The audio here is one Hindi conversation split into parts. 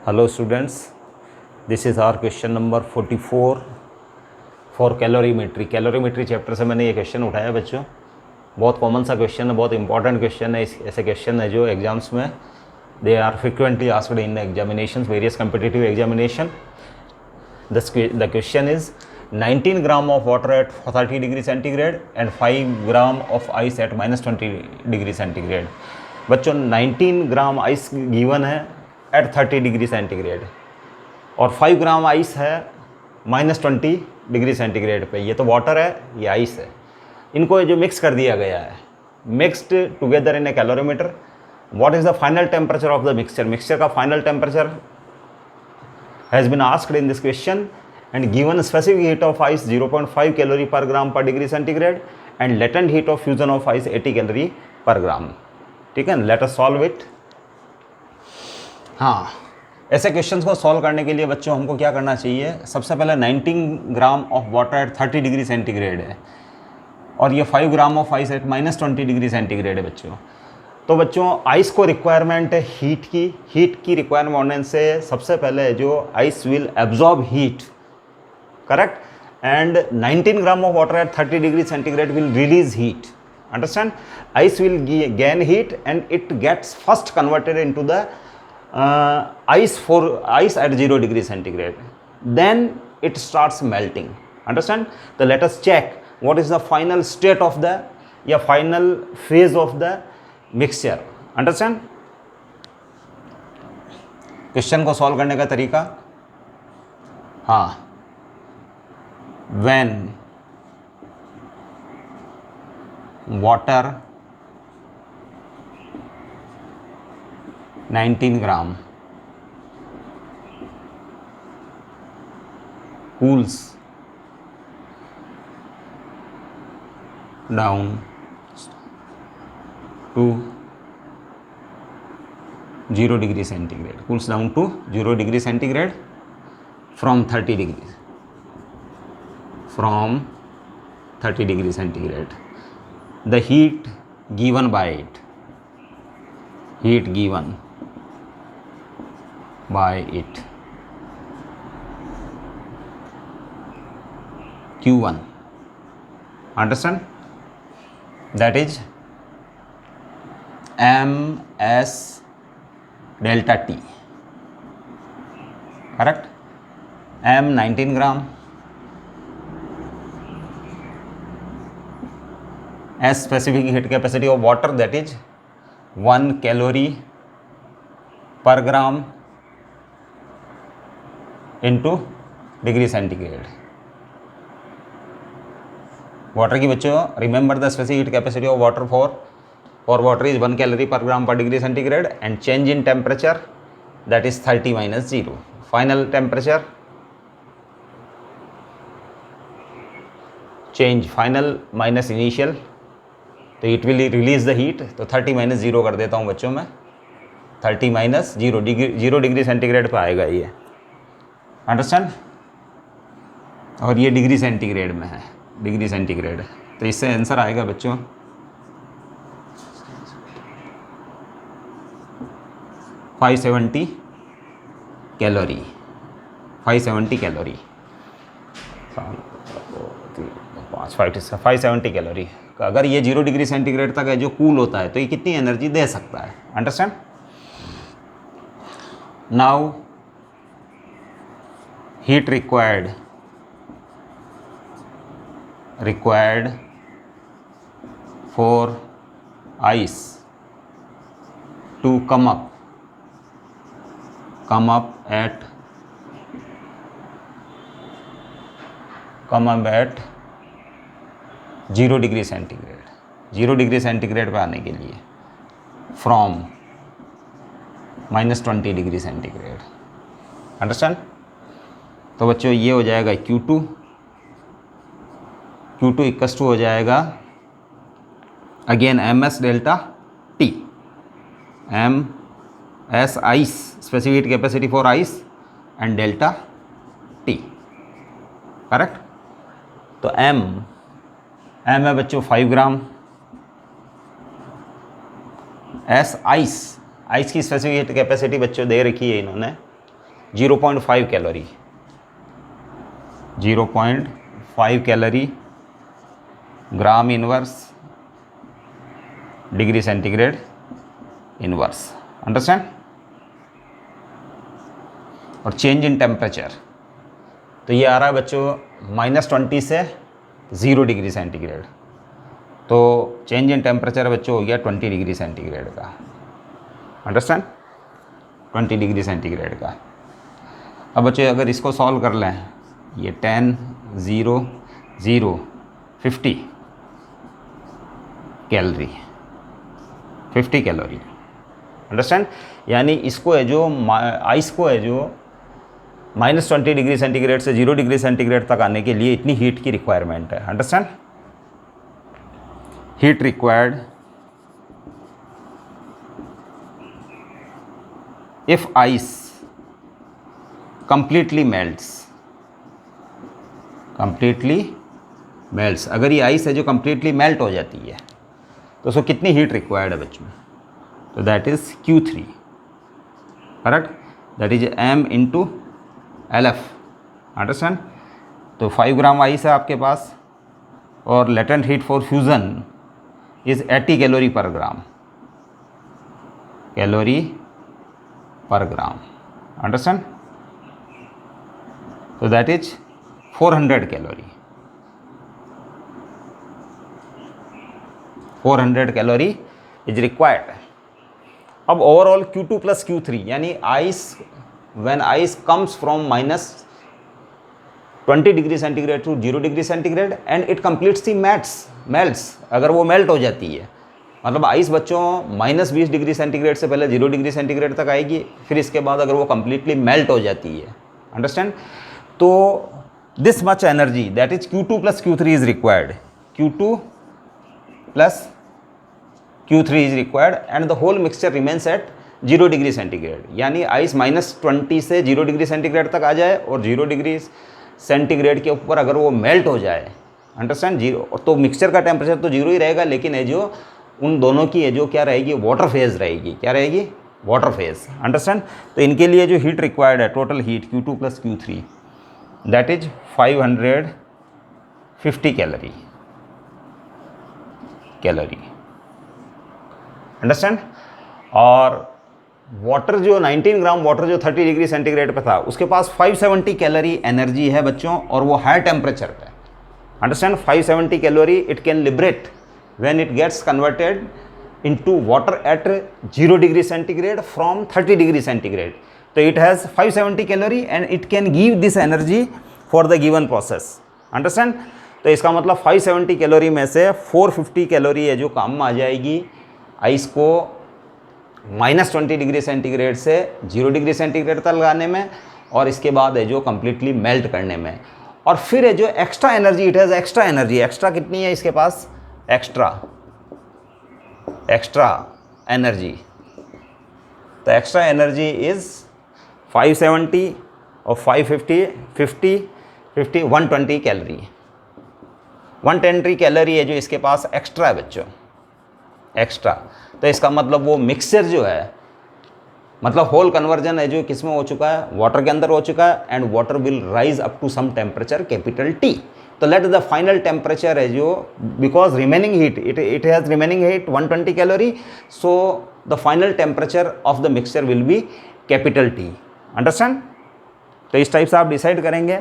Hello students, this is our question number 44 for calorimetry. Calorimetry chapter से मैंने ये क्वेश्चन उठाया बच्चों। बहुत कॉमन सा क्वेश्चन है, बहुत इंपॉर्टेंट क्वेश्चन है। ऐसे क्वेश्चन है जो एग्जाम्स में they are frequently asked in examination, various competitive examination. The question is 19 gram of water at 30 degree centigrade and 5 gram of ice at -20 degree centigrade. बच्चों 19 ग्राम आइस गिवन है एट 30 डिग्री सेंटीग्रेड और 5 ग्राम आइस है -20 डिग्री सेंटीग्रेड पे। ये तो वाटर है, ये आइस है। इनको जो मिक्स कर दिया गया है, mixed together in a calorimeter. What is the final temperature of the mixture? Mixture का final temperature has been asked in this question and given specific heat of ice 0.5 calorie per gram per degree centigrade and latent heat of fusion of ice 80 calorie per gram. ठीक है, लेट अस सॉल्व इट। हाँ, ऐसे क्वेश्चंस को सॉल्व करने के लिए बच्चों हमको क्या करना चाहिए? सबसे पहले 19 gram of water at 30 degree centigrade है और ये 5 gram of ice at -20 degree centigrade है बच्चों। तो बच्चों आइस को रिक्वायरमेंट है हीट की रिक्वायरमेंट होने से सबसे पहले जो ice will absorb heat, correct, and 19 gram of water at 30 degree centigrade will release heat. Understand? Ice will gain heat and it gets first converted into the ice at 0 degree centigrade. Then it starts melting. Understand? So let us check what is the final state of the final phase of the mixture. Understand? Question को सॉल्व करने का तरीका, हाँ, when water 19 gram cools down to 0 degree centigrade, cools down to 0 degree centigrade from 30 degrees, from 30 degree centigrade. The heat given by it, heat given by it, Q1. Understand? That is ms delta T, correct? M 19 gram, as specific heat capacity of water, that is 1 calorie per gram into degree centigrade. Water की बच्चों remember the specific heat capacity of water for water is 1 calorie per gram per degree centigrade and change in temperature that is 30 - 0। Final temperature change, final minus initial, तो it will release the heat. तो 30 - 0 कर देता हूँ बच्चों में, 30 - 0 डिग्री सेंटीग्रेड पे आएगा ये। अंडरस्टैंड? और ये डिग्री सेंटीग्रेड में है, डिग्री सेंटीग्रेड है, तो इससे आंसर आएगा बच्चों 570 कैलोरी, 570 कैलोरी, 570 कैलोरी। अगर ये 0 डिग्री सेंटीग्रेड तक है जो कूल होता है तो ये कितनी एनर्जी दे सकता है? Understand? Now heat required for ice to come up at 0 degree centigrade, 0 degree centigrade पे आने के लिए फ्रॉम -20 डिग्री सेंटीग्रेड। अंडरस्टैंड? तो बच्चों ये हो जाएगा Q2 इक्वल्स टू हो जाएगा again ms delta T, ms ice specific heat capacity for ice and delta T, correct? तो m है बच्चों 5 ग्राम, एस आइस की स्पेसिफिक कैपेसिटी बच्चों दे रखी है इन्होंने 0.5 calorie, 0.5 calorie gram inverse degree centigrade inverse, understand. और चेंज इन टेम्परेचर तो ये आ रहा है बच्चों -20 से 0 डिग्री सेंटीग्रेड, तो चेंज इन टेम्परेचर बच्चों हो गया 20 डिग्री सेंटीग्रेड का, अंडरस्टैंड, 20 डिग्री सेंटीग्रेड का। अब बच्चों अगर इसको सॉल्व कर लें, ये 10 0 0 50 कैलोरी, 50 कैलोरी, अंडरस्टैंड। यानी इसको है जो आइस को है जो -20 डिग्री सेंटीग्रेड से 0 डिग्री सेंटीग्रेड तक आने के लिए इतनी हीट की रिक्वायरमेंट है, understand. Heat required if ice completely melts, अगर ये आइस है जो कंप्लीटली मेल्ट हो जाती है तो उसको कितनी हीट रिक्वायर्ड है बच्चों, तो that is Q3, correct, that is m into LF, understand. तो 5 ग्राम आइस है आपके पास और latent heat for fusion is 80 calorie per gram, understand. तो that is 400 calorie, 400 calorie is required. अब ओवरऑल Q2 प्लस Q3 यानी ice when ice comes from -20 degree centigrade to 0 degree centigrade and it completes the melts, अगर वो मेल्ट हो जाती है, मतलब आइस बच्चों -20 डिग्री सेंटीग्रेड से पहले 0 डिग्री सेंटीग्रेड तक आएगी, फिर इसके बाद अगर वो कंप्लीटली मेल्ट हो जाती है, अंडरस्टैंड। तो this much energy that is Q2 plus Q3 is required, Q2 plus Q3 is required and the whole mixture remains at 0 degree centigrade. यानी आइस -20 से 0 डिग्री सेंटीग्रेड तक आ जाए और 0 डिग्री सेंटीग्रेड के ऊपर अगर वो मेल्ट हो जाए, अंडरस्टैंड, 0, तो मिक्सचर का टेम्परेचर तो 0 ही रहेगा, लेकिन है जो उन दोनों की है जो क्या रहेगी, वाटर फेज रहेगी, क्या रहेगी, वाटर फेज, अंडरस्टैंड। तो इनके लिए जो हीट रिक्वायर्ड है, total heat Q2 plus Q3 that is 550 calorie, understand. और वाटर जो 19 ग्राम वाटर जो 30 डिग्री सेंटीग्रेड पे था उसके पास 570 कैलोरी एनर्जी है बच्चों, और वो हाई टेम्परेचर पे, understand. 570 calorie it can liberate when it gets converted into water at 0 degree centigrade from 30 degree centigrade. तो it has 570 calorie and it can give this energy for the given process, understand. तो इसका मतलब 570 कैलोरी में से 450 कैलोरी है जो काम में आ जाएगी आइस को -20 डिग्री सेंटीग्रेड से 0 डिग्री सेंटीग्रेड तक लगाने में, और इसके बाद है जो कम्प्लीटली मेल्ट करने में। और फिर है जो extra energy, it has extra energy, extra कितनी है इसके पास, एक्स्ट्रा एनर्जी, तो एक्स्ट्रा एनर्जी इज 570 और 550 50 50 120 कैलोरी, 120 कैलोरी है जो इसके पास एक्स्ट्रा है बच्चों, एक्स्ट्रा। तो इसका मतलब वो मिक्सचर जो है, मतलब होल कन्वर्जन है जो किस में हो चुका है, वाटर के अंदर हो चुका है, and water will rise up to some temperature capital T। तो लेट द फाइनल टेम्परेचर है जो, because remaining heat it has remaining heat 120 calorie, so the final temperature of the mixture will be capital T, understand. तो इस टाइप से आप डिसाइड करेंगे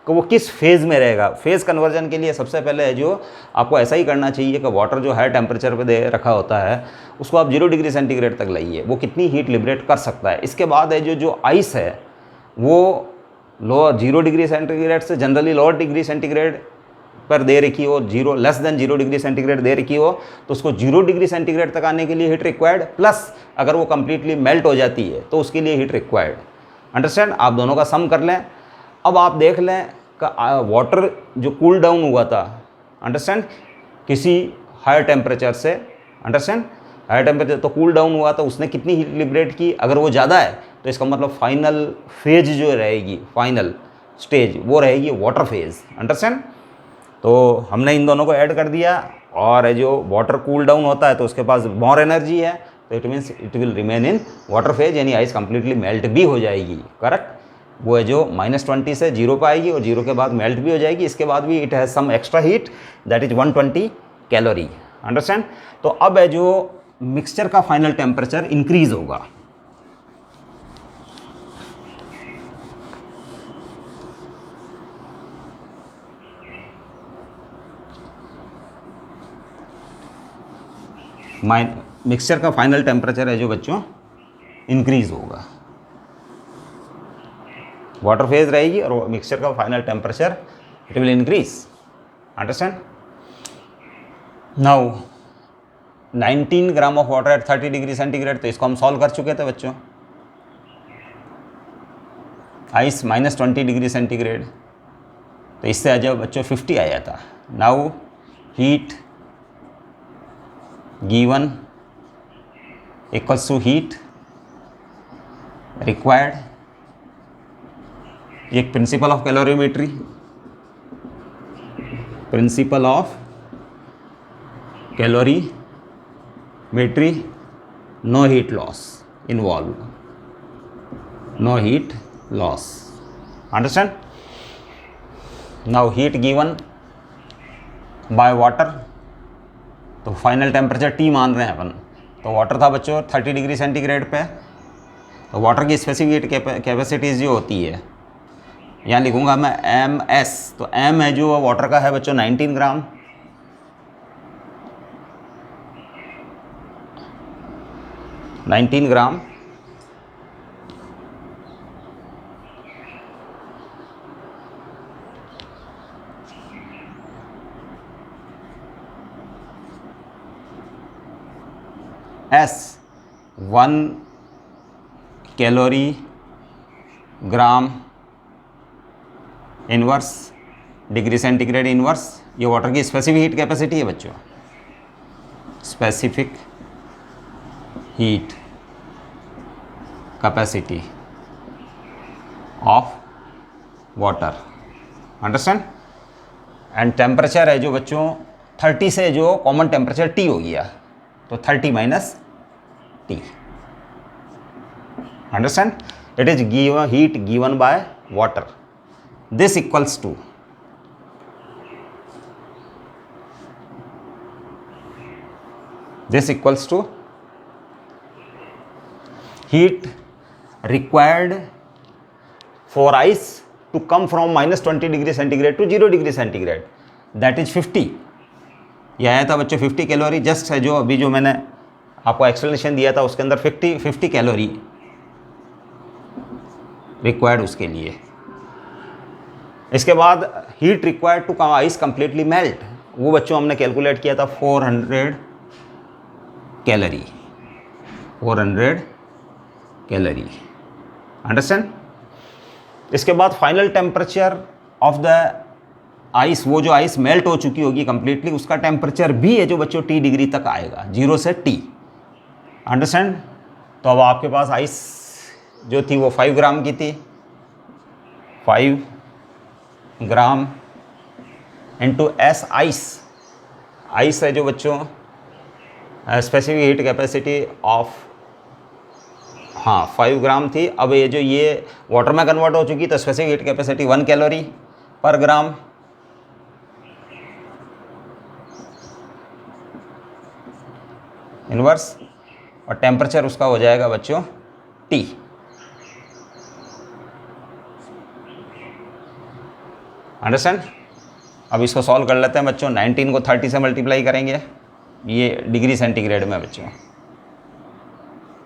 कि वो किस फेज़ में रहेगा। फेज़ कन्वर्जन के लिए सबसे पहले है जो आपको ऐसा ही करना चाहिए कि वाटर जो हाई टेम्परेचर पे दे रखा होता है उसको आप 0 डिग्री सेंटीग्रेड तक लाइए, वो कितनी हीट लिबरेट कर सकता है। इसके बाद है जो आइस है वो लोअर 0 डिग्री सेंटीग्रेड से जनरली लोअर डिग्री सेंटीग्रेड पर दे रखी हो, लेस देन 0 डिग्री सेंटीग्रेड दे रखी हो, तो उसको 0 डिग्री सेंटीग्रेड तक आने के लिए हीट रिक्वायर्ड, प्लस अगर वो कम्प्लीटली मेल्ट हो जाती है तो उसके लिए हीट रिक्वायर्ड, अंडरस्टैंड। आप दोनों का सम कर लें। अब आप देख लें का वाटर जो कूल डाउन हुआ था, अंडरस्टैंड, किसी हायर टेम्परेचर से, अंडरस्टैंड, हायर टेम्परेचर तो कूल डाउन हुआ था, उसने कितनी हीट लिबरेट की, अगर वो ज़्यादा है तो इसका मतलब फाइनल फेज जो रहेगी, फाइनल स्टेज वो रहेगी वाटर फेज, अंडरस्टैंड। तो हमने इन दोनों को ऐड कर दिया, और जो वाटर कूल डाउन होता है तो उसके पास मोर एनर्जी है, तो it means it will remain in water phase, यानी आइस कंप्लीटली मेल्ट भी हो जाएगी। करेक्ट, वो है जो -20 से 0 पे आएगी और 0 के बाद मेल्ट भी हो जाएगी। इसके बाद भी it has some extra heat that is 120 calorie. Understand. तो अब है जो मिक्सचर का फाइनल टेम्परेचर इंक्रीज होगा। मिक्सचर का फाइनल टेम्परेचर है जो बच्चों इंक्रीज होगा, वाटर फेज रहेगी और मिक्सचर का final temperature it will increase. Understand. Now 19 gram of water at 30 degree centigrade, तो इसको हम सॉल्व कर चुके थे बच्चों। आइस -20 डिग्री सेंटीग्रेड, तो इससे आ जाओ बच्चों 50 आया था। Now heat given equals to heat required, एक principle of calorimetry, principle of calorimetry, no heat loss involve, no heat loss. Understand. Now heat given by water, तो फाइनल टेम्परेचर T मान रहे हैं अपन, तो वाटर था बच्चों 30 डिग्री सेंटीग्रेड पे, तो वाटर की स्पेसिफिक कैपेसिटीज जो होती है, यहाँ लिखूंगा मैं MS, तो M है जो वाटर का है बच्चों 19 ग्राम, S 1 calorie gram inverse degree centigrade inverse, ये वाटर की स्पेसिफिक हीट कैपेसिटी है बच्चों, specific heat capacity of water. Understand. And temperature है जो बच्चों 30 से जो कॉमन टेम्परेचर T हो गया, तो 30 minus T। Understand. It is given heat given by water, this equals to heat required for ice to come from -20 degree centigrade to 0 degree centigrade, that is 50। यह आया था बच्चों 50 कैलोरी, जस्ट है जो अभी जो मैंने आपको एक्सप्लेनेशन दिया था उसके अंदर 50 कैलोरी रिक्वायर्ड उसके लिए। इसके बाद heat required to ice completely melt, वो बच्चों हमने कैलकुलेट किया था 400 कैलोरी, 400 कैलोरी। अंडरस्टैंड। इसके बाद final temperature of the ice, वो जो आइस मेल्ट हो चुकी होगी कंप्लीटली, उसका टेम्परेचर भी है जो बच्चों T डिग्री तक आएगा, 0 से T। अंडरस्टैंड। तो अब आपके पास आइस जो थी वो 5 ग्राम की थी, 5 gram into S ice, ice है जो बच्चों स्पेसिफिक हीट कैपेसिटी ऑफ 5 ग्राम थी। अब ये जो ये वाटर में कन्वर्ट हो चुकी, तो specific heat capacity 1 calorie per ग्राम, इनवर्स, और टेम्परेचर उसका हो जाएगा बच्चों T। अंडरस्टैंड। अब इसको सॉल्व कर लेते हैं बच्चों। 19 को 30 से मल्टीप्लाई करेंगे, ये डिग्री सेंटीग्रेड में बच्चों,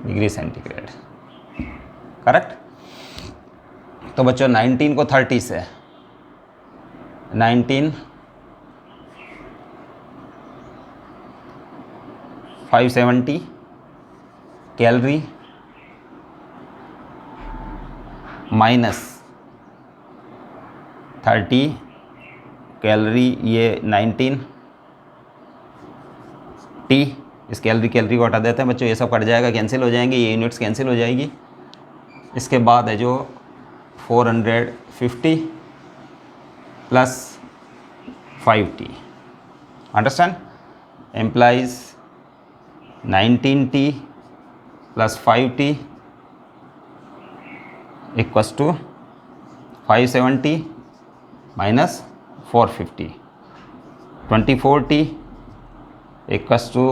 डिग्री सेंटीग्रेड। करेक्ट। तो बच्चों 19 को 30 से 19 570 कैलोरी माइनस 30 कैलोरी, ये 19 T, इस कैलोरी को हटा देते हैं बच्चों, ये सब कट जाएगा, कैंसिल हो जाएंगे, ये यूनिट्स कैंसिल हो जाएगी। इसके बाद है जो 450 plus 5T। Understand. Implies 19T plus 5t equals to 570 minus 450, 24t equals to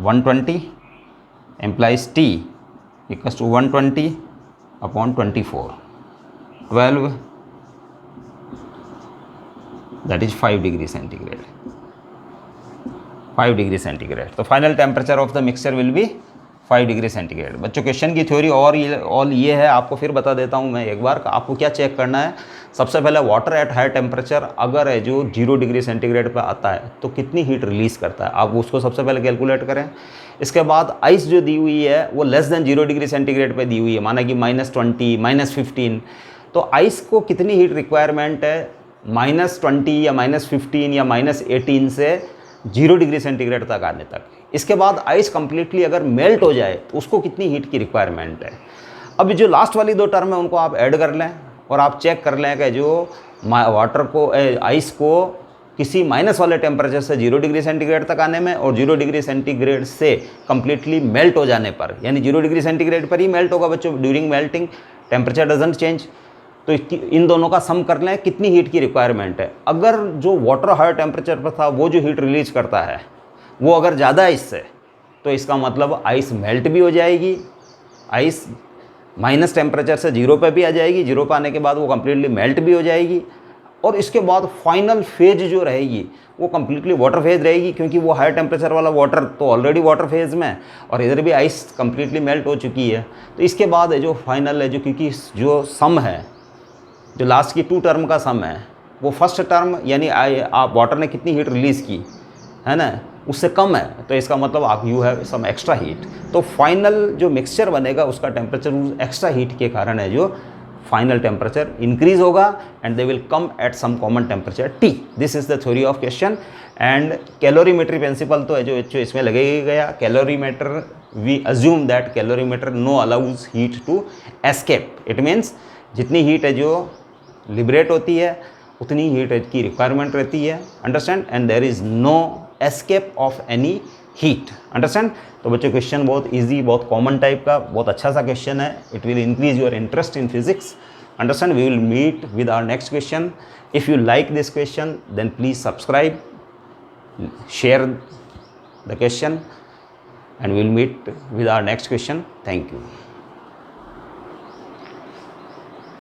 120 implies t equals to 120 upon 24, 12 that is 5 degree centigrade, 5 degree centigrade. तो final temperature of the mixture will be 5 degree centigrade. बच्चों क्वेश्चन की थ्योरी और ये है, आपको फिर बता देता हूँ मैं एक बार। आपको क्या चेक करना है, सबसे पहले वाटर एट हाई टेम्परेचर अगर है जो 0 डिग्री सेंटीग्रेड पे आता है तो कितनी हीट रिलीज़ करता है, आप उसको सबसे पहले कैलकुलेट करें। इसके बाद आइस जो दी हुई है वो लेस देन 0 डिग्री सेंटीग्रेड पे दी हुई है, माना कि -20 -15, तो आइस को कितनी हीट रिक्वायरमेंट है -20 या -15 या -18 से 0 डिग्री सेंटीग्रेड तक आने तक। इसके बाद आइस कंप्लीटली अगर मेल्ट हो जाए तो उसको कितनी हीट की रिक्वायरमेंट है। अब जो लास्ट वाली 2 टर्म है उनको आप ऐड कर लें और आप चेक कर लें कि जो वाटर को आइस को किसी माइनस वाले टेम्परेचर से 0 डिग्री सेंटीग्रेड तक आने में और 0 डिग्री सेंटीग्रेड से कंप्लीटली मेल्ट हो जाने पर, यानी 0 डिग्री सेंटीग्रेड पर ही मेल्ट होगा बच्चों, during melting temperature doesn't change. तो इन दोनों का सम कर लें कितनी हीट की रिक्वायरमेंट है। अगर जो वाटर हायर टेम्परेचर पर था वो जो हीट रिलीज करता है वो अगर ज़्यादा है इससे, तो इसका मतलब आइस मेल्ट भी हो जाएगी, आइस माइनस टेम्परेचर से 0 पे भी आ जाएगी, 0 पे आने के बाद वो कम्प्लीटली मेल्ट भी हो जाएगी, और इसके बाद फाइनल फेज जो रहेगी वो कम्प्लीटली वाटर फेज रहेगी, क्योंकि वो हायर टेम्परेचर वाला वाटर तो ऑलरेडी वाटर फेज में है और इधर भी आइस कम्प्लीटली मेल्ट हो चुकी है। तो इसके बाद है जो फाइनल है, जो क्योंकि जो सम है, जो लास्ट की 2 टर्म का सम है, वो फर्स्ट टर्म यानी आप वाटर ने कितनी हीट रिलीज़ की है ना, उससे कम है, तो इसका मतलब आप you have some extra heat. तो फाइनल जो मिक्सचर बनेगा उसका टेम्परेचर उस एक्स्ट्रा हीट के कारण है जो फाइनल टेम्परेचर इंक्रीज होगा and they will come at some common temperature T। This is the theory of question. And calorimetry principle तो है जो इसमें लगेगा गया। Calorimeter, we assume that calorimeter no allows heat to escape. It means जितनी हीट है जो लिबरेट होती है उतनी हीट की रिक्वायरमेंट रहती है, understand, and there is no escape of any heat, understand. तो बच्चों क्वेश्चन बहुत इजी, बहुत कॉमन टाइप का, बहुत अच्छा सा क्वेश्चन है। It will increase your interest in physics, understand. We will meet with our next question. If you like this question then please subscribe, share the question, and we'll meet with our next question. Thank you.